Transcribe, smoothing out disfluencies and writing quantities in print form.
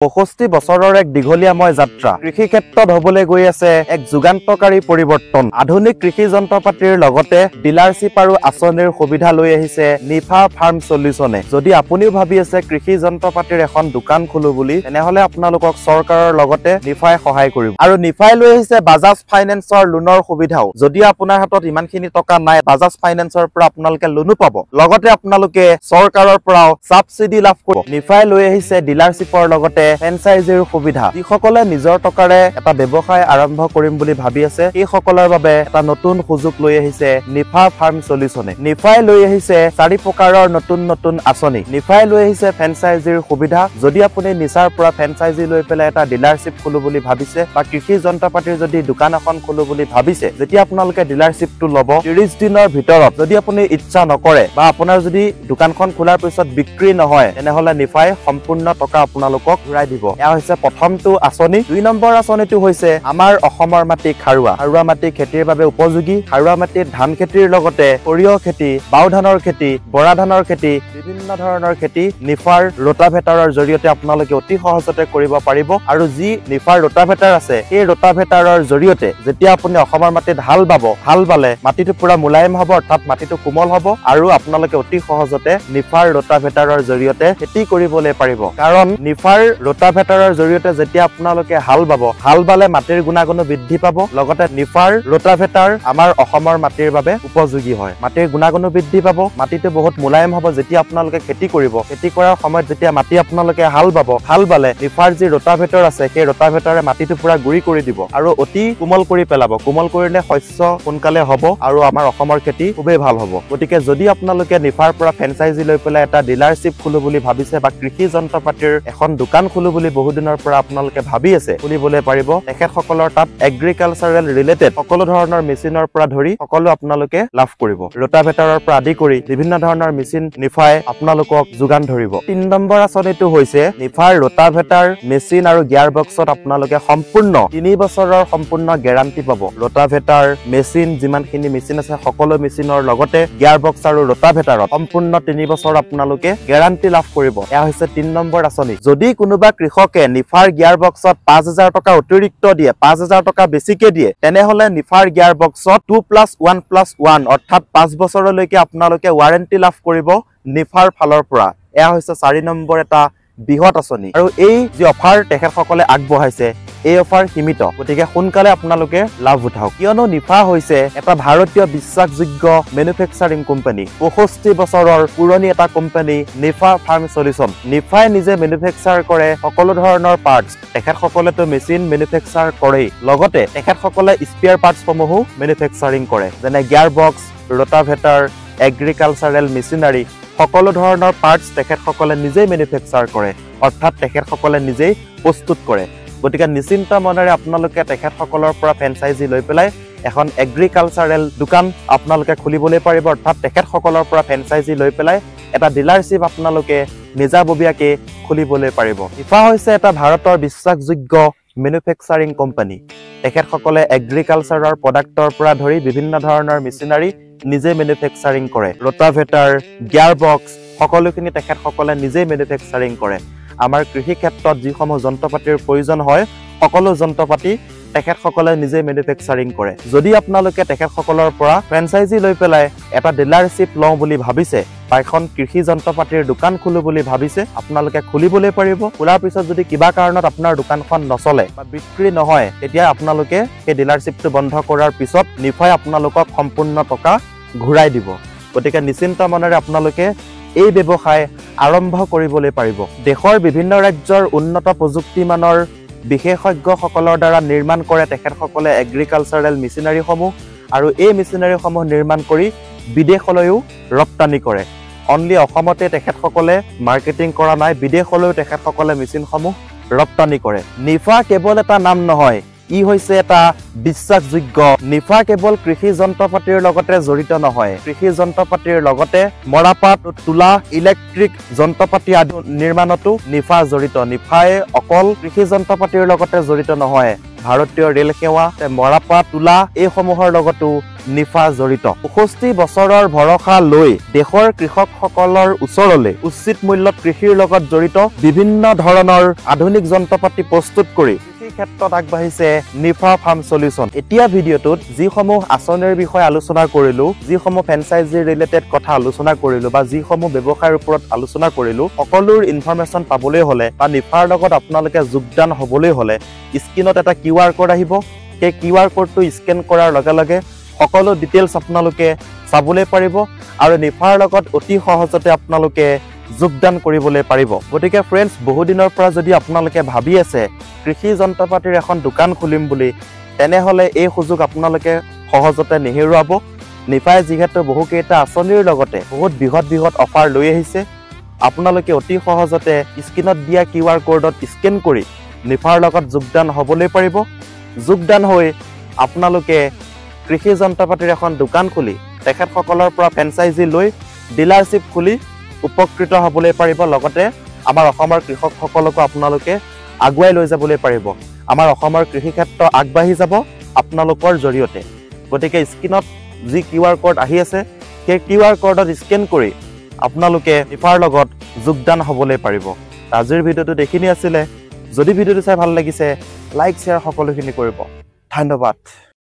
65 বছৰৰ এক দীঘলীয়াময় যাত্ৰা কৃষি ক্ষেত্ৰত হ'বলৈ গৈ আছে এক যুগান্তকাৰী পৰিৱৰ্তন আধুনিক কৃষি যন্ত্ৰপাতিৰ লগতে ডিলাৰশ্বিপ আৰু আঁচনিৰ সুবিধা লৈ আহিছে নিফা ফাৰ্ম সলিউশনে যদি আপুনিও ভাবি আছে কৃষি যন্ত্ৰপাতিৰ এখন দোকান খুলো বুলি তেনেহলে আপোনালোকক চৰকাৰৰ লগতে নিফাই সহায় কৰিব আৰু নিফাই লৈ আহিছে বাজাজ ফাইনেন্সৰ লোনৰ সুবিধাও যদি আপোনাৰ হাতত ইমানখিনি টকা নাই বাজাজ ফাইনেন্সৰ পৰা আপোনালোকে লোনো পাব লগতে আপোনালোকে চৰকাৰৰ পৰাও সাবসিডি লাভ কৰিব নিফাই লৈ আহিছে ডিলাৰশ্বিপৰ লগতে ফ্ৰেঞ্চাইজিৰ সুবিধা যিসকলে নিজৰ টকাৰে এটা ব্যৱসায় আৰম্ভ কৰিম বুলি ভাবি আছে এই সকলৰ বাবে এটা নতুন সুযোগ লৈ আহিছে নিফা ফাৰ্ম সলিউশনে নিফাই লৈ আহিছে চাৰি প্ৰকাৰৰ নতুন আঁচনি নিফাই লৈ আহিছে ফ্ৰেঞ্চাইজিৰ সুবিধা যদি আপুনি নিচাৰ পৰা ফ্ৰেঞ্চাইজি লৈ পেলাই এটা ডিলাৰশ্বিপ খুলো বুলি ভাবিছে বা কৃষি যন্ত্ৰপাতিৰ যদি দোকান এখন খুলো বুলি ভাবিছে যেতিয়া আপোনালোকে ডিলাৰশ্বিপটো ল'ব 30 দিনৰ ভিতৰত যদি আপুনি ইচ্ছা নকৰে বা আপোনাৰ যদি দোকানখন খোলাৰ পিছত বিক্ৰী নহয় তেনেহলে নিফাই সম্পূৰ্ণ টকা আপোনালোকক ঘূৰাই দিব এয়া হৈছে প্ৰথমটো আঁচনি 2 নম্বৰ আঁচনিটো হৈছে আমাৰ অসমৰ মাটি খাৰুৱা মাটি খেতিৰ বাবে উপযোগী খাৰুৱা মাটিত ধান খেতিৰ লগতে সৰিয়হ খেতি বাও ধানৰ খেতি বৰা ধানৰ খেতি বিভিন্ন ধৰণৰ খেতি নিফাৰ ৰোটাভেটাৰৰ জৰিয়তে আপোনালোকে অতি সহজতে কৰিব পাৰিব আৰু যি নিফাৰ ৰোটাভেটাৰ আছে এই ৰোটাভেটাৰৰ জৰিয়তে যেতিয়া আপুনি অসমৰ মাটিত হাল বালে মাটিটো পুৰা মুলায়ম হ'ব অৰ্থাৎ মাটিটো কোমল হ'ব আৰু আপোনালোকে অতি সহজতে নিফাৰ ৰোটাভেটাৰৰ জৰিয়তে খেতি কৰিবলৈ পাৰিব কাৰণ নিফাৰ ৰোটাভেটাৰৰ জৰিয়তে যেতিয়া আপোনালোকে হাল বালে মাটিৰ গুণাগুণ বৃদ্ধি পাব লগতে নিফাৰ ৰোটাভেটাৰ আমাৰ অসমৰ মাটিৰ বাবে উপযোগী হয় মাটিৰ গুণাগুণ বৃদ্ধি পাব মাটিটো বহুত মুলায়ম হ'ব যেতিয়া আপোনালোকে খেতি কৰিব খেতি কৰাৰ সময়ত যেতিয়া মাটি আপোনালোকে হাল বালে নিফাৰ যি ৰোটাভেটাৰ আছে সেই ৰোটাভেটাৰে মাটিটো পুৰা গুৰি কৰি দিব আৰু অতি কোমল কৰি পেলাব কোমল কৰিলে শস্য সোনকালে হ'ব আৰু আমাৰ অসমৰ খেতি খুবেই ভাল হ'ব গতিকে যদি আপোনালোকে নিফাৰ পৰা ফ্ৰেঞ্চাইজি লৈ পেলাই এটা ডিলাৰশ্বিপ খুলো বুলি ভাবিছে বা কৃষি যন্ত্ৰপাতিৰ এখন দোকান খুলো বুলি বহু দিনৰ পৰা আপোনালোকে ভাবি আছে খুলিবলৈ পাৰিব তেখেতসকলৰ তাত এগ্ৰিকালচাৰেল ৰিলেটেড সকলো ধৰণৰ মেচিনৰ পৰা ধৰি সকলো আপোনালোকে লাভ কৰিব ৰোটাভেটাৰৰ পৰা আদি কৰি বিভিন্ন ধৰণৰ মেচিন নিফাই আপোনালোকক যোগান ধৰিব 3 নম্বৰ আঁচনিটো হৈছে নিফাৰ ৰোটাভেটাৰ মেচিন আৰু গিয়াৰ বক্সত আপোনালোকে সম্পূৰ্ণ 3 বছৰৰ সম্পূৰ্ণ গ্যাৰান্টি পাব ৰোটাভেটাৰ মেচিন যিমানখিনি মেচিন আছে সকলো মেচিনৰ লগতে গিয়াৰ বক্স আৰু ৰোটাভেটাৰত সম্পূৰ্ণ 3 বছৰ আপোনালোকে গ্যাৰান্টি লাভ কৰিব এয়া হৈছে 3 নম্বৰ আঁচনি যদি কোনোবা কৃষকে নিফাৰ গিয়াৰ বক্সত 5000 টকা অতিৰিক্ত দিয়ে 5000 টকা বেছিকে দিয়ে তেনেহলে নিফাৰ গিয়াৰ বক্সত 2+1+1 অৰ্থাৎ 5 বছৰলৈকে আপোনালোকে ওয়াৰেন্টি লাভ কৰিব নিফাৰ ফালৰ পৰা এয়া হৈছে 4 নম্বৰ এটা বিহত আঁচনি আৰু এই যে অফাৰ তেখেতসকলে আগবঢ়াইছে এই অফাৰ সীমিত গতিকে সোনকালে আপোনালোকে লাভ উঠাওক কিয়নো নিফা হৈছে এটা ভাৰতীয় বিশ্বাসযোগ্য মেনুফেকচাৰিং কোম্পানী 65 বছৰৰ পুৰণি এটা কোম্পানী নিফা ফাৰ্ম সলিউশন নিফাই নিজে মেনুফেকচাৰ কৰে সকলো ধৰণৰ পাৰ্টস তেখেতসকলেতো মেচিন মেনুফেকচাৰ কৰে লগতে তেখেতসকলে স্পেয়াৰ পাৰ্টস সমূহো মেনুফেকচাৰিং কৰে যেনে গিয়াৰ বক্স ৰোটাভেটাৰ এগ্ৰিকালচাৰেল মেচিনাৰী সকলো ধৰণৰ পাৰ্টস তেখেতসকলে নিজে মেনুফেকচাৰ কৰে অৰ্থাৎ তেখেতসকলে নিজেই প্ৰস্তুত কৰে গতিকে নিশ্চিন্ত মনেৰে আপোনালোকে তেখেতসকলৰ পৰা ফ্ৰেঞ্চাইজি লৈ পেলাই এখন এগ্ৰিকালচাৰেল দোকান আপোনালোকে খুলিবলৈ পাৰিব অৰ্থাৎ তেখেতসকলৰ পৰা ফ্ৰেঞ্চাইজি লৈ পেলাই এটা ডিলাৰশ্বিপ আপোনালোকে নিজাববীয়াকৈ খুলিবলৈ পাৰিব নিফা হৈছে এটা ভাৰতৰ বিশ্বাসযোগ্য মেনুফেকচাৰিং কোম্পানী তেখেতসকলে এগ্ৰিকালচাৰৰ প্ৰডাক্টৰ পৰা ধৰি বিভিন্ন ধৰণৰ মেচিনাৰী নিজে মেনুফেকচাৰিং কৰে ৰোটাভেটাৰ গিয়াৰ বক্স সকলোখিনি তেখেতসকলে নিজে মেনুফেকচাৰিং কৰে আমাৰ কৃষি ক্ষেত্ৰত যিসমূহ যন্ত্ৰপাতিৰ প্ৰয়োজন হয় সকলো যন্ত্ৰপাতি তেখেতসকলে নিজে মেনুফেকচাৰিং কৰে যদি আপোনালোকে তেখেতসকলৰ পৰা ফ্ৰেঞ্চাইজি লৈ পেলাই এটা ডিলাৰশ্বিপ লওঁ বুলি ভাবিছে বা এখন কৃষি যন্ত্ৰপাতিৰ দোকান খুলো বুলি ভাবিছে আপোনালোকে খুলিবলৈ পাৰিব খোলাৰ পিছত যদি কিবা কাৰণত আপোনাৰ দোকানখন নচলে বা বিক্ৰী নহয় তেতিয়া আপোনালোকে সেই ডিলাৰশ্বিপটো বন্ধ কৰাৰ পিছত নিফাই আপোনালোকক সম্পূৰ্ণ টকা ঘূৰাই দিব গতিকে নিশ্চিন্ত মনেৰে আপোনালোকে এই ব্যৱসায় আৰম্ভ কৰিবলৈ পাৰিব দেশৰ বিভিন্ন ৰাজ্যৰ উন্নত প্ৰযুক্তিমানৰ বিশেষজ্ঞসকলৰ দ্বাৰা নিৰ্মাণ কৰে তেখেতসকলে এগ্ৰিকালচাৰেল মেচিনাৰীসমূহ আৰু এই মেচিনাৰীসমূহ নিৰ্মাণ কৰি বিদেশলৈও ৰপ্তানি কৰে অনলি অসমতে তেখেতসকলে মাৰ্কেটিং কৰা নাই বিদেশলৈও তেখেতসকলে মেচিনসমূহ ৰপ্তানি কৰে নিফা কেৱল এটা নাম নহয় ই হৈছে এটা বিশ্বাসযোগ্য নিফা কেৱল কৃষি যন্ত্ৰপাতিৰ লগতে জড়িত নহয় কৃষি যন্ত্ৰপাতিৰ লগতে মৰাপাট তুলা ইলেক্ট্ৰিক যন্ত্ৰপাতি আদি নিৰ্মাণতো নিফা জড়িত নিফাই অকল কৃষি যন্ত্ৰপাতিৰ লগতে জড়িত নহয় ভাৰতীয় ৰেল সেৱা, মৰাপাট তোলা এইসমূহৰ লগতো নিফা জড়িত। ৬৫ বছৰৰ ভৰসা লৈ দেশৰ কৃষকসকলৰ ওচৰলৈ উচিত মূল্যত কৃষিৰ লগত জড়িত বিভিন্ন ধৰণৰ আধুনিক যন্ত্ৰপাতি প্ৰস্তুত কৰি কৃষি ক্ষেত্ৰত আগবাঢ়িছে নিফা ফাৰ্ম সলিউশন। এতিয়া ভিডিঅ'টোত যিসমূহ আঁচনিৰ বিষয়ে আলোচনা কৰিলো, যিসমূহ ফ্ৰেঞ্চাইজি ৰিলেটেড কথা আলোচনা কৰিলো বা যিসমূহ ব্যৱসায়ৰ ওপৰত আলোচনা কৰিলো, সকলোৰ ইনফৰমেশ্যন পাবলৈ হ'লে বা নিফাৰ লগত আপোনালোকে যোগদান হ'বলৈ হ'লে স্ক্ৰীনত এটা QR কোড আহিব। সেই QR কোডটো স্কেন কৰাৰ লগে লগে সকলো ডিটেইলছ আপোনালোকে চাবলৈ পাৰিব আৰু নিফাৰ লগত অতি সহজতে আপোনালোকে যোগদান কৰিবলৈ পাৰিব। গতিকে ফ্ৰেণ্ডছ, বহুদিনৰ পৰা যদি আপোনালোকে ভাবি আছে কৃষি যন্ত্ৰপাতিৰ এখন দোকান খুলিম বুলি, তেনেহ'লে এই সুযোগ আপোনালোকে সহজতে নেহেৰুৱাব। নিফাই যিহেতু বহুকেইটা আঁচনিৰ লগতে বহুত বৃহৎ অফাৰ লৈ আহিছে, আপোনালোকে অতি সহজতে স্ক্ৰীনত দিয়া QR কোডত স্কেন কৰি নিফাৰ লগত যোগদান হ'বলৈ পাৰিব। যোগদান হৈ আপোনালোকে কৃষি যন্ত্ৰপাতিৰ এখন দোকান খুলি তেখেতসকলৰ পৰা ফ্ৰেঞ্চাইজি লৈ ডিলাৰশ্বিপ খুলি উপকৃত হ'বলৈ পাৰিব। লগতে আমাৰ অসমৰ কৃষকসকলকো আপোনালোকে আগুৱাই লৈ যাবলৈ পাৰিব। আমাৰ অসমৰ কৃষি ক্ষেত্ৰ আগবাঢ়ি যাব আপোনালোকৰ জৰিয়তে। গতিকে স্ক্ৰীনত যি QR কোড আহি আছে, সেই QR কোডত স্কেন কৰি আপোনালোকে নিফাৰ লগত যোগদান হ'বলৈ পাৰিব। আজিৰ ভিডিঅ'টো দেখিনি আছিলে। যদি ভিডিঅ'টো চাই ভাল লাগিছে, লাইক শ্বেয়াৰ সকলোখিনি কৰিব। ধন্যবাদ।